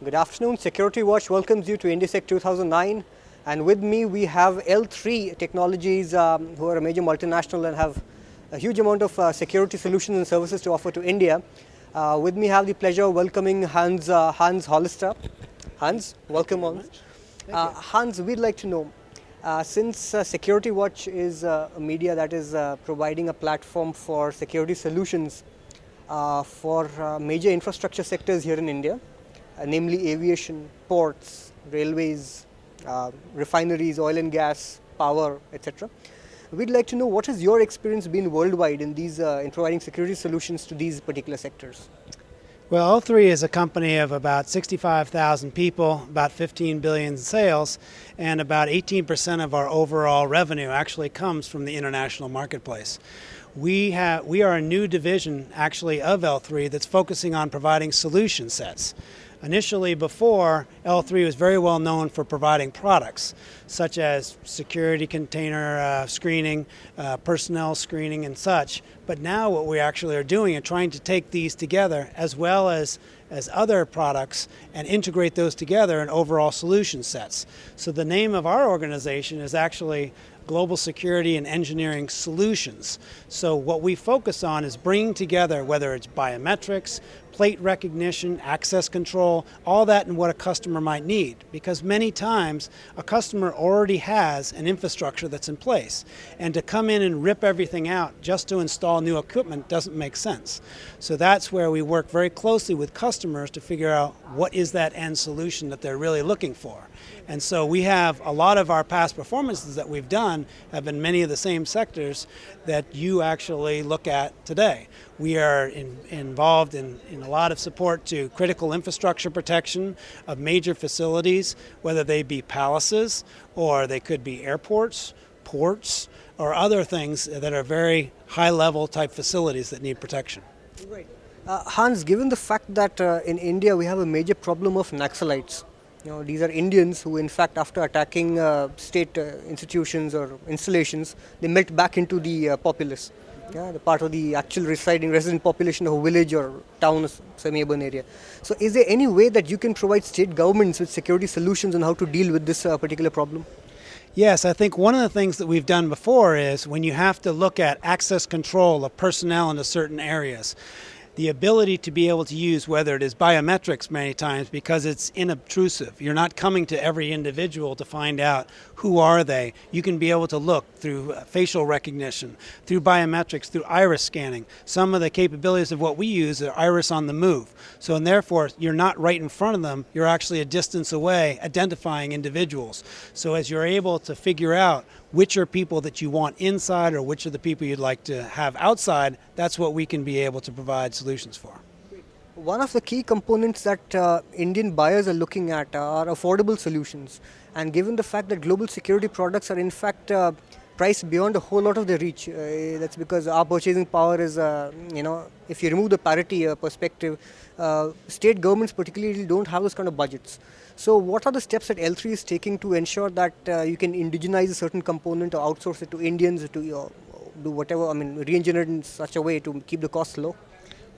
Good afternoon. Security Watch welcomes you to INDISEC 2009, and with me we have L3 Technologies, who are a major multinational and have a huge amount of security solutions and services to offer to India. With me, I have the pleasure of welcoming Hans Hollister. Hans, welcome on. Hans, we'd like to know, since Security Watch is a media that is providing a platform for security solutions for major infrastructure sectors here in India, namely aviation, ports, railways, refineries, oil and gas, power, etc. We'd like to know, what has your experience been worldwide in these in providing security solutions to these particular sectors? Well, L3 is a company of about 65,000 people, about 15 billion in sales, and about 18% of our overall revenue actually comes from the international marketplace. We are a new division actually of L3 that's focusing on providing solution sets. Initially, before, L3 was very well known for providing products such as security container screening, personnel screening and such. But now what we actually are doing is trying to take these together as well as other products and integrate those together in overall solution sets. So the name of our organization is actually Global Security and Engineering Solutions. So what we focus on is bringing together, whether it's biometrics, plate recognition, access control, all that and what a customer might need. Because many times a customer already has an infrastructure that's in place. And to come in and rip everything out just to install new equipment doesn't make sense. So that's where we work very closely with customers to figure out what is that end solution that they're really looking for. And so we have a lot of our past performances that we've done have been many of the same sectors that you actually look at today. We are involved in a lot of support to critical infrastructure protection of major facilities, whether they be palaces or they could be airports, ports, or other things that are very high-level type facilities that need protection. Right. Hans, given the fact that in India we have a major problem of Naxalites, these are Indians who, in fact, after attacking state institutions or installations, they melt back into the populace, the part of the actual resident population of a village or town or semi-urban area. So is there any way that you can provide state governments with security solutions on how to deal with this particular problem? Yes, I think one of the things that we've done before is when you have to look at access control of personnel into certain areas, the ability to be able to use, whether it is biometrics many times, because it's inobtrusive. You're not coming to every individual to find out who are they. You can be able to look through facial recognition, through biometrics, through iris scanning. Some of the capabilities of what we use are iris on the move. So, and therefore, you're not right in front of them. You're actually a distance away identifying individuals. So as you're able to figure out which are people that you want inside or which are the people you'd like to have outside, that's what we can be able to provide solutions for. One of the key components that Indian buyers are looking at are affordable solutions. And given the fact that global security products are in fact priced beyond a whole lot of their reach, that's because our purchasing power is, if you remove the parity perspective, state governments particularly don't have those kind of budgets. So what are the steps that L3 is taking to ensure that you can indigenize a certain component or outsource it to Indians to do whatever, re-engineer it in such a way to keep the costs low?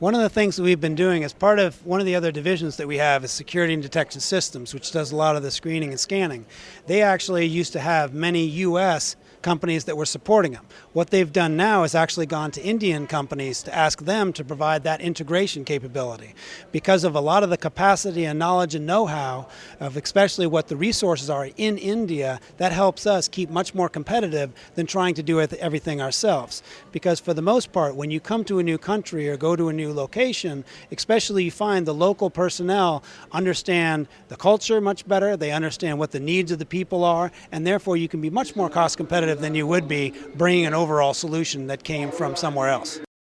One of the things that we've been doing as part of one of the other divisions that we have is Security and Detection Systems, which does a lot of the screening and scanning. They actually used to have many U.S. companies that were supporting them. What they've done now is actually gone to Indian companies to ask them to provide that integration capability. Because of a lot of the capacity and knowledge and know-how of especially what the resources are in India, that helps us keep much more competitive than trying to do everything ourselves. Because for the most part, when you come to a new country or go to a new location, especially you find the local personnel understand the culture much better, they understand what the needs of the people are, and therefore you can be much more cost competitive than you would be bringing an overall solution that came from somewhere else.